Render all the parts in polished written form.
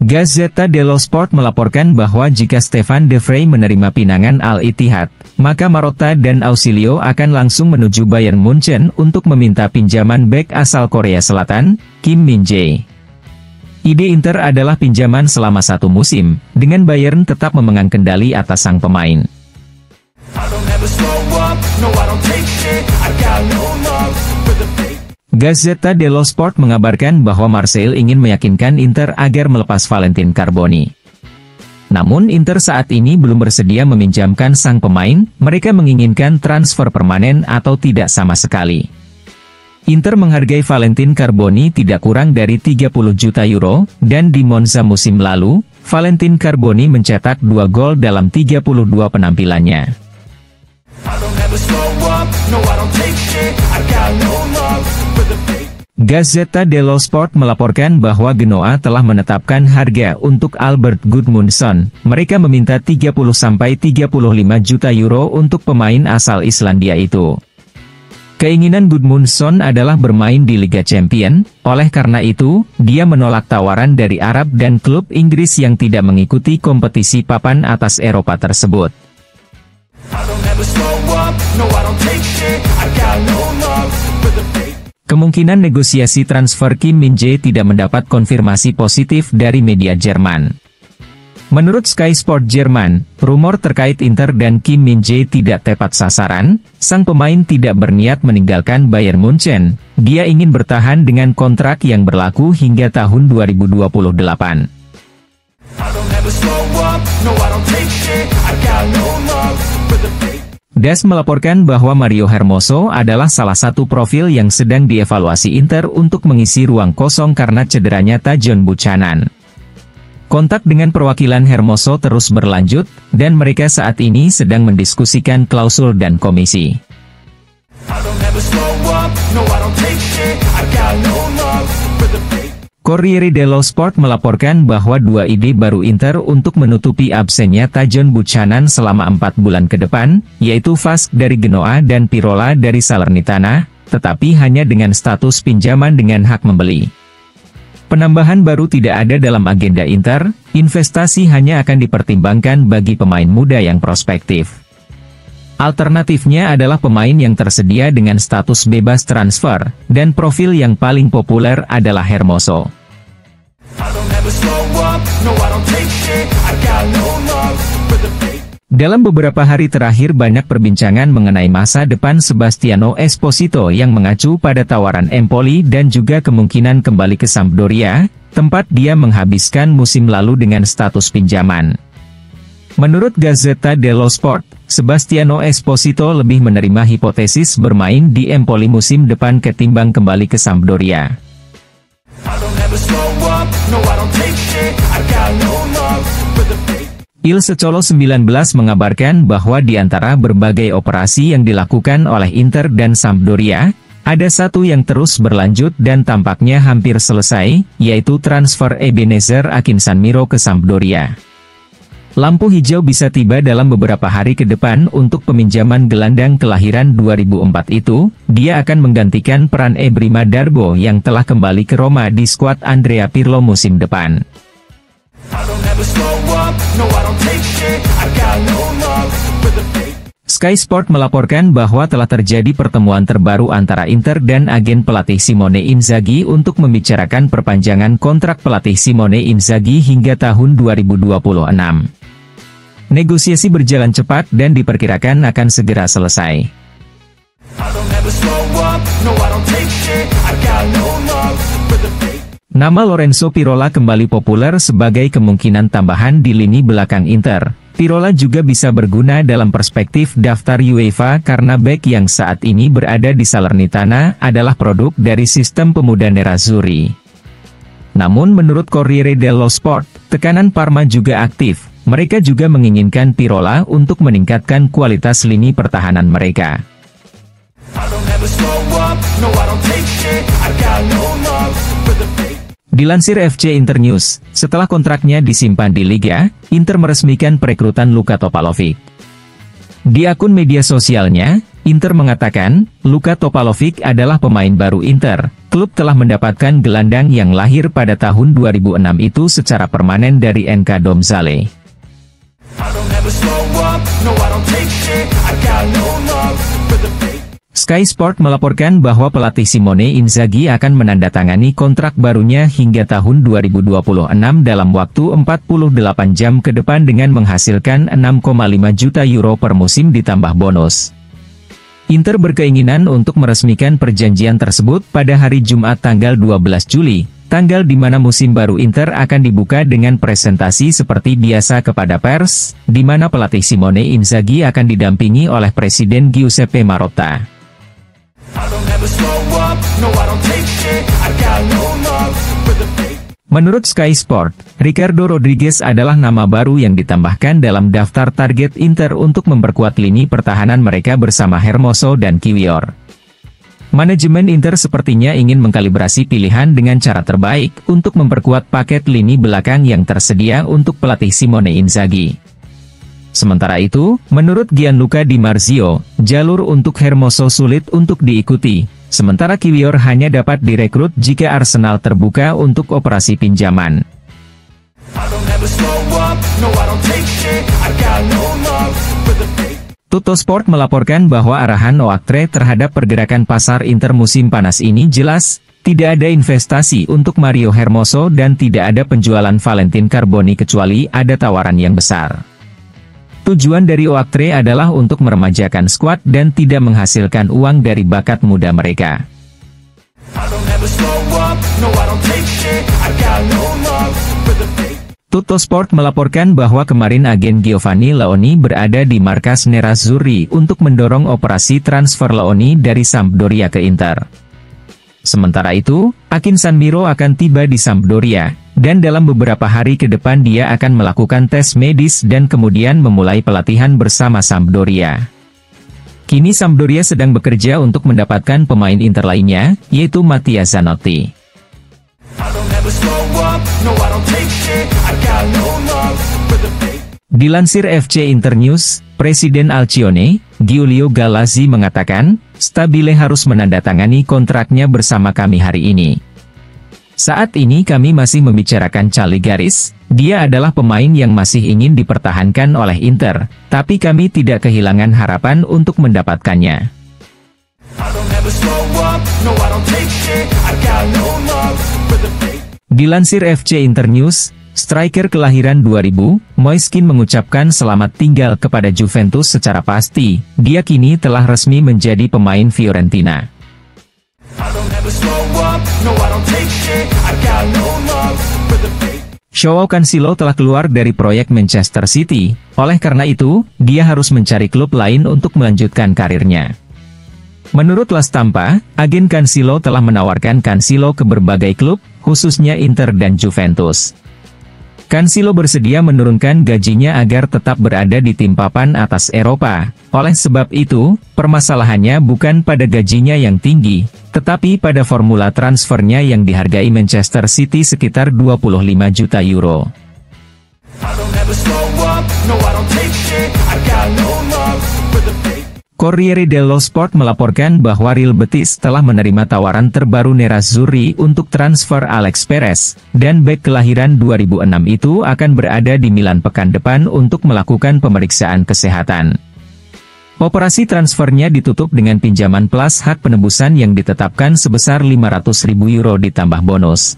Gazzetta dello Sport melaporkan bahwa jika Stefan De Vrij menerima pinangan Al-Ittihad, maka Marotta dan Ausilio akan langsung menuju Bayern Munchen untuk meminta pinjaman bek asal Korea Selatan, Kim Min-jae. Ide Inter adalah pinjaman selama 1 musim, dengan Bayern tetap memegang kendali atas sang pemain. Gazzetta dello Sport mengabarkan bahwa Marseille ingin meyakinkan Inter agar melepas Valentin Carboni. Namun Inter saat ini belum bersedia meminjamkan sang pemain, mereka menginginkan transfer permanen atau tidak sama sekali. Inter menghargai Valentin Carboni tidak kurang dari 30 juta euro, dan di Monza musim lalu, Valentin Carboni mencetak 2 gol dalam 32 penampilannya. Gazzetta dello Sport melaporkan bahwa Genoa telah menetapkan harga untuk Albert Gudmundsson. Mereka meminta 30–35 juta euro untuk pemain asal Islandia itu. Keinginan Gudmundsson adalah bermain di Liga Champions, oleh karena itu, dia menolak tawaran dari Arab dan klub Inggris yang tidak mengikuti kompetisi papan atas Eropa tersebut. Kemungkinan negosiasi transfer Kim Min-jae tidak mendapat konfirmasi positif dari media Jerman. Menurut Sky Sport Jerman, rumor terkait Inter dan Kim Min-jae tidak tepat sasaran. Sang pemain tidak berniat meninggalkan Bayern Munchen. Dia ingin bertahan dengan kontrak yang berlaku hingga tahun 2028. DAS melaporkan bahwa Mario Hermoso adalah salah satu profil yang sedang dievaluasi Inter untuk mengisi ruang kosong karena cederanya Tajon Buchanan. Kontak dengan perwakilan Hermoso terus berlanjut, dan mereka saat ini sedang mendiskusikan klausul dan komisi. Corriere dello Sport melaporkan bahwa 2 ide baru Inter untuk menutupi absennya Tajon Buchanan selama 4 bulan ke depan, yaitu Vask dari Genoa dan Pirola dari Salernitana, tetapi hanya dengan status pinjaman dengan hak membeli. Penambahan baru tidak ada dalam agenda Inter, investasi hanya akan dipertimbangkan bagi pemain muda yang prospektif. Alternatifnya adalah pemain yang tersedia dengan status bebas transfer, dan profil yang paling populer adalah Hermoso. Dalam beberapa hari terakhir banyak perbincangan mengenai masa depan Sebastiano Esposito yang mengacu pada tawaran Empoli dan juga kemungkinan kembali ke Sampdoria, tempat dia menghabiskan musim lalu dengan status pinjaman. Menurut Gazzetta dello Sport, Sebastiano Esposito lebih menerima hipotesis bermain di Empoli musim depan ketimbang kembali ke Sampdoria. Il Secolo 19 mengabarkan bahwa di antara berbagai operasi yang dilakukan oleh Inter dan Sampdoria, ada satu yang terus berlanjut dan tampaknya hampir selesai, yaitu transfer Ebenezer Akinsanmiro ke Sampdoria. Lampu hijau bisa tiba dalam beberapa hari ke depan untuk peminjaman gelandang kelahiran 2004 itu. Dia akan menggantikan peran Ebrima Darbo yang telah kembali ke Roma di skuad Andrea Pirlo musim depan. Sky Sport melaporkan bahwa telah terjadi pertemuan terbaru antara Inter dan agen pelatih Simone Inzaghi untuk membicarakan perpanjangan kontrak pelatih Simone Inzaghi hingga tahun 2026. Negosiasi berjalan cepat dan diperkirakan akan segera selesai. Nama Lorenzo Pirola kembali populer sebagai kemungkinan tambahan di lini belakang Inter. Pirola juga bisa berguna dalam perspektif daftar UEFA karena bek yang saat ini berada di Salernitana adalah produk dari sistem pemuda Nerazzurri. Namun menurut Corriere dello Sport, tekanan Parma juga aktif. Mereka juga menginginkan Pirola untuk meningkatkan kualitas lini pertahanan mereka. Dilansir FC Internews, setelah kontraknya disimpan di Liga, Inter meresmikan perekrutan Luka Topalovic. Di akun media sosialnya, Inter mengatakan, Luka Topalovic adalah pemain baru Inter. klub telah mendapatkan gelandang yang lahir pada tahun 2006 itu secara permanen dari NK Domžale. Sky Sport melaporkan bahwa pelatih Simone Inzaghi akan menandatangani kontrak barunya hingga tahun 2026 dalam waktu 48 jam ke depan dengan menghasilkan 6,5 juta euro per musim ditambah bonus. Inter berkeinginan untuk meresmikan perjanjian tersebut pada hari Jumat tanggal 12 Juli, tanggal di mana musim baru Inter akan dibuka dengan presentasi seperti biasa kepada pers, di mana pelatih Simone Inzaghi akan didampingi oleh Presiden Giuseppe Marotta. Menurut Sky Sport, Ricardo Rodriguez adalah nama baru yang ditambahkan dalam daftar target Inter untuk memperkuat lini pertahanan mereka bersama Hermoso dan Kiwior. Manajemen Inter sepertinya ingin mengkalibrasi pilihan dengan cara terbaik untuk memperkuat paket lini belakang yang tersedia untuk pelatih Simone Inzaghi. Sementara itu, menurut Gianluca Di Marzio, jalur untuk Hermoso sulit untuk diikuti, sementara Kiwior hanya dapat direkrut jika Arsenal terbuka untuk operasi pinjaman. Tuttosport melaporkan bahwa arahan Oaktree terhadap pergerakan pasar Inter musim panas ini jelas, tidak ada investasi untuk Mario Hermoso dan tidak ada penjualan Valentin Carboni kecuali ada tawaran yang besar. Tujuan dari Oaktree adalah untuk meremajakan skuad dan tidak menghasilkan uang dari bakat muda mereka. Tuttosport melaporkan bahwa kemarin agen Giovanni Leoni berada di markas Nerazzurri untuk mendorong operasi transfer Leoni dari Sampdoria ke Inter. Sementara itu, Akin Sanmiro akan tiba di Sampdoria, dan dalam beberapa hari ke depan dia akan melakukan tes medis dan kemudian memulai pelatihan bersama Sampdoria. Kini Sampdoria sedang bekerja untuk mendapatkan pemain Inter lainnya, yaitu Mattia Zanotti. Dilansir FC Internews, Presiden Alcione, Giulio Galazzi mengatakan, Stabile harus menandatangani kontraknya bersama kami hari ini. Saat ini kami masih membicarakan Caligaris, dia adalah pemain yang masih ingin dipertahankan oleh Inter, tapi kami tidak kehilangan harapan untuk mendapatkannya. Dilansir FC Internews, striker kelahiran 2000, Moiskin mengucapkan selamat tinggal kepada Juventus secara pasti, dia kini telah resmi menjadi pemain Fiorentina. Joao Cancelo telah keluar dari proyek Manchester City, oleh karena itu, dia harus mencari klub lain untuk melanjutkan karirnya. Menurut La Stampa, agen Cancelo telah menawarkan Cancelo ke berbagai klub, khususnya Inter dan Juventus. Cancelo bersedia menurunkan gajinya agar tetap berada di tim papan atas Eropa. Oleh sebab itu, permasalahannya bukan pada gajinya yang tinggi, tetapi pada formula transfernya yang dihargai Manchester City sekitar 25 juta euro. Corriere dello Sport melaporkan bahwa Real Betis telah menerima tawaran terbaru Nerazzurri untuk transfer Alex Perez, dan bek kelahiran 2006 itu akan berada di Milan pekan depan untuk melakukan pemeriksaan kesehatan. Operasi transfernya ditutup dengan pinjaman plus hak penebusan yang ditetapkan sebesar 500.000 euro ditambah bonus.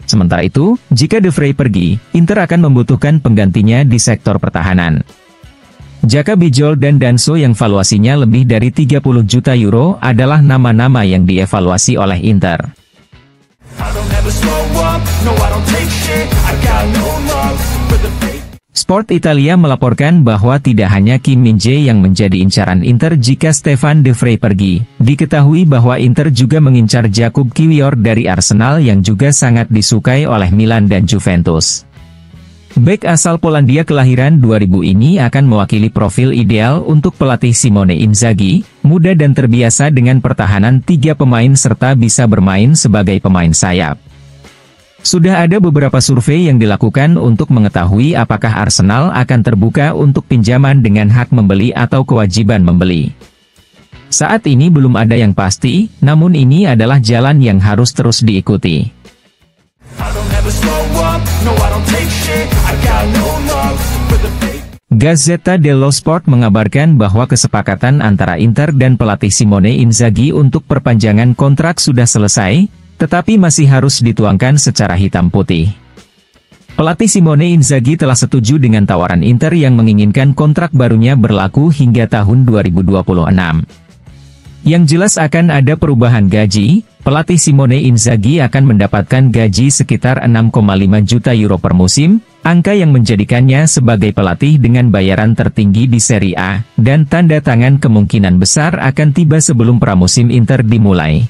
Sementara itu, jika De Vrij pergi, Inter akan membutuhkan penggantinya di sektor pertahanan. Jaka Bijol dan Danso yang valuasinya lebih dari 30 juta euro adalah nama-nama yang dievaluasi oleh Inter. Sport Italia melaporkan bahwa tidak hanya Kim Min-jae yang menjadi incaran Inter jika Stefan De Vrij pergi, diketahui bahwa Inter juga mengincar Jakub Kiwior dari Arsenal yang juga sangat disukai oleh Milan dan Juventus. Bek asal Polandia kelahiran 2000 ini akan mewakili profil ideal untuk pelatih Simone Inzaghi, muda dan terbiasa dengan pertahanan 3 pemain serta bisa bermain sebagai pemain sayap. Sudah ada beberapa survei yang dilakukan untuk mengetahui apakah Arsenal akan terbuka untuk pinjaman dengan hak membeli atau kewajiban membeli. Saat ini belum ada yang pasti, namun ini adalah jalan yang harus terus diikuti. Gazzetta dello Sport mengabarkan bahwa kesepakatan antara Inter dan pelatih Simone Inzaghi untuk perpanjangan kontrak sudah selesai, tetapi masih harus dituangkan secara hitam putih. Pelatih Simone Inzaghi telah setuju dengan tawaran Inter yang menginginkan kontrak barunya berlaku hingga tahun 2026. Yang jelas akan ada perubahan gaji, pelatih Simone Inzaghi akan mendapatkan gaji sekitar 6,5 juta euro per musim, angka yang menjadikannya sebagai pelatih dengan bayaran tertinggi di Serie A, dan tanda tangan kemungkinan besar akan tiba sebelum pramusim Inter dimulai.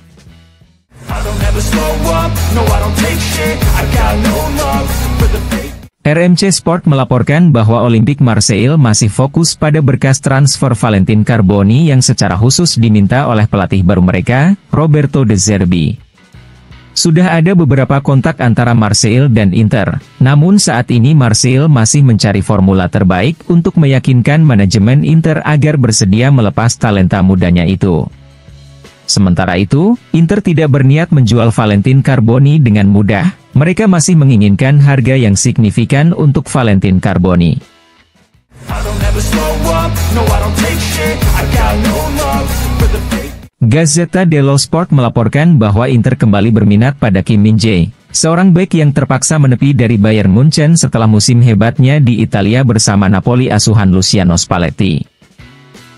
RMC Sport melaporkan bahwa Olympique Marseille masih fokus pada berkas transfer Valentin Carboni yang secara khusus diminta oleh pelatih baru mereka, Roberto De Zerbi. Sudah ada beberapa kontak antara Marseille dan Inter, namun saat ini Marseille masih mencari formula terbaik untuk meyakinkan manajemen Inter agar bersedia melepas talenta mudanya itu. Sementara itu, Inter tidak berniat menjual Valentin Carboni dengan mudah, mereka masih menginginkan harga yang signifikan untuk Valentin Carboni. Gazzetta dello Sport melaporkan bahwa Inter kembali berminat pada Kim Min-jae, seorang bek yang terpaksa menepi dari Bayern Munchen setelah musim hebatnya di Italia bersama Napoli asuhan Luciano Spalletti.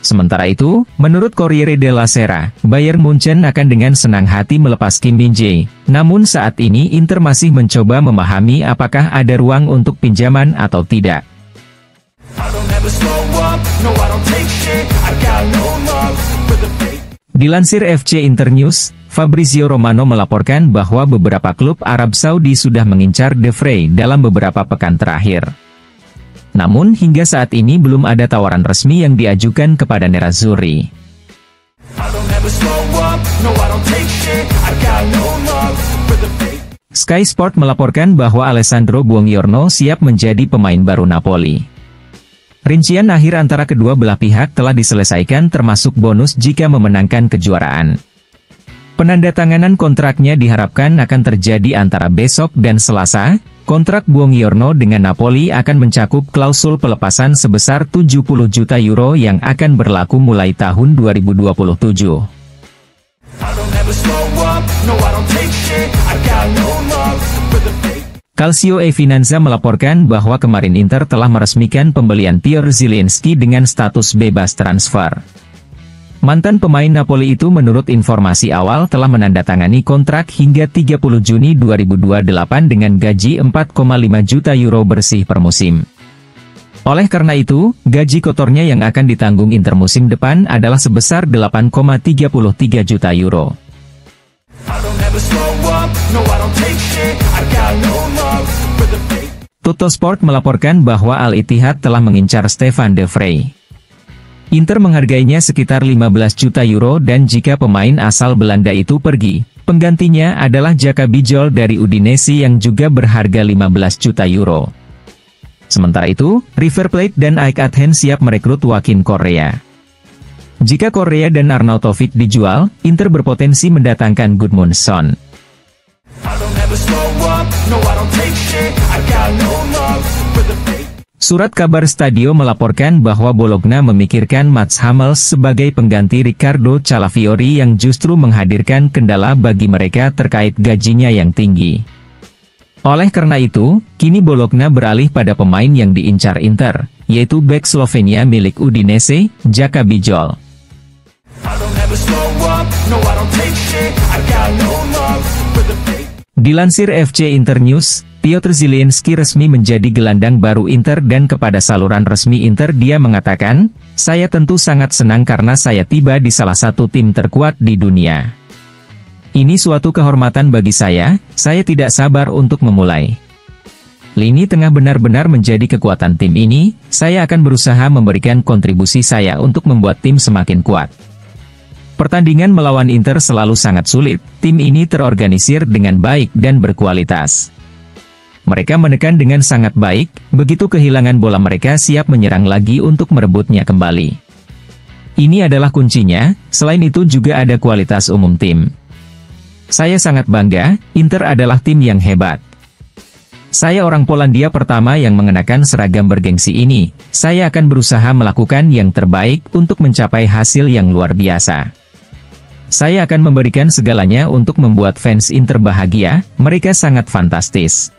Sementara itu, menurut Corriere della Sera, Bayern Munchen akan dengan senang hati melepas Kim Min-jae. Namun saat ini Inter masih mencoba memahami apakah ada ruang untuk pinjaman atau tidak. Dilansir FC Internews, Fabrizio Romano melaporkan bahwa beberapa klub Arab Saudi sudah mengincar De Vrij dalam beberapa pekan terakhir. Namun hingga saat ini belum ada tawaran resmi yang diajukan kepada Nerazzurri. Sky Sport melaporkan bahwa Alessandro Buongiorno siap menjadi pemain baru Napoli. Rincian akhir antara kedua belah pihak telah diselesaikan termasuk bonus jika memenangkan kejuaraan. Penandatanganan kontraknya diharapkan akan terjadi antara besok dan Selasa. Kontrak Buongiorno dengan Napoli akan mencakup klausul pelepasan sebesar 70 juta euro yang akan berlaku mulai tahun 2027. Calcio e Finanza melaporkan bahwa kemarin Inter telah meresmikan pembelian Piotr Zielinski dengan status bebas transfer. Mantan pemain Napoli itu menurut informasi awal telah menandatangani kontrak hingga 30 Juni 2028 dengan gaji 4,5 juta euro bersih per musim. Oleh karena itu, gaji kotornya yang akan ditanggung Inter musim depan adalah sebesar 8,33 juta euro. Tuttosport melaporkan bahwa Al Ittihad telah mengincar Stefan De Vrij. Inter menghargainya sekitar 15 juta euro dan jika pemain asal Belanda itu pergi, penggantinya adalah Jaka Bijol dari Udinese yang juga berharga 15 juta euro. Sementara itu, River Plate dan AEK Athens siap merekrut Joaquin Correa. Jika Correa dan Arnautovic dijual, Inter berpotensi mendatangkan Gudmundsson. Surat kabar Stadio melaporkan bahwa Bologna memikirkan Mats Hummels sebagai pengganti Riccardo Calafiori yang justru menghadirkan kendala bagi mereka terkait gajinya yang tinggi. Oleh karena itu, kini Bologna beralih pada pemain yang diincar Inter, yaitu bek Slovenia milik Udinese, Jaka Bijol. Dilansir FC Internews, Piotr Zielinski resmi menjadi gelandang baru Inter dan kepada saluran resmi Inter dia mengatakan, "Saya tentu sangat senang karena saya tiba di salah satu tim terkuat di dunia. Ini suatu kehormatan bagi saya tidak sabar untuk memulai. Lini tengah benar-benar menjadi kekuatan tim ini, saya akan berusaha memberikan kontribusi saya untuk membuat tim semakin kuat." Pertandingan melawan Inter selalu sangat sulit, tim ini terorganisir dengan baik dan berkualitas. Mereka menekan dengan sangat baik, begitu kehilangan bola mereka siap menyerang lagi untuk merebutnya kembali. Ini adalah kuncinya, selain itu juga ada kualitas umum tim. Saya sangat bangga, Inter adalah tim yang hebat. Saya orang Polandia pertama yang mengenakan seragam bergengsi ini. Saya akan berusaha melakukan yang terbaik untuk mencapai hasil yang luar biasa. Saya akan memberikan segalanya untuk membuat fans Inter bahagia, mereka sangat fantastis.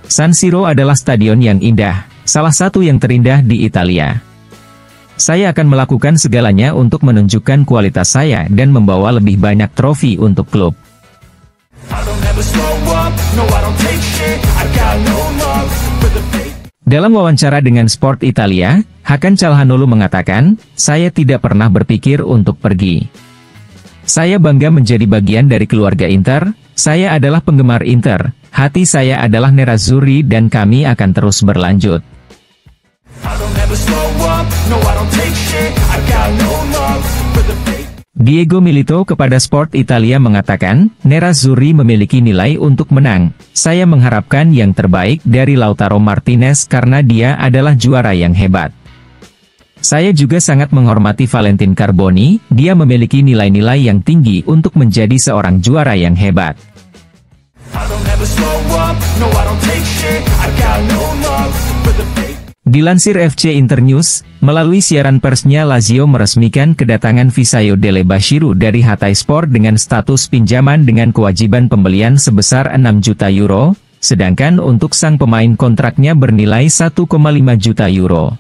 San Siro adalah stadion yang indah, salah satu yang terindah di Italia. Saya akan melakukan segalanya untuk menunjukkan kualitas saya dan membawa lebih banyak trofi untuk klub. Dalam wawancara dengan Sport Italia, Hakan Calhanoglu mengatakan, "Saya tidak pernah berpikir untuk pergi. Saya bangga menjadi bagian dari keluarga Inter, saya adalah penggemar Inter, hati saya adalah nerazzurri dan kami akan terus berlanjut." Diego Milito kepada Sport Italia mengatakan, "Nerazzurri memiliki nilai untuk menang. Saya mengharapkan yang terbaik dari Lautaro Martinez karena dia adalah juara yang hebat. Saya juga sangat menghormati Valentin Carboni, dia memiliki nilai-nilai yang tinggi untuk menjadi seorang juara yang hebat." Dilansir FC Internews, melalui siaran persnya Lazio meresmikan kedatangan Visayo Dele Bashiru dari Hatay Sport dengan status pinjaman dengan kewajiban pembelian sebesar 6 juta euro, sedangkan untuk sang pemain kontraknya bernilai 1,5 juta euro.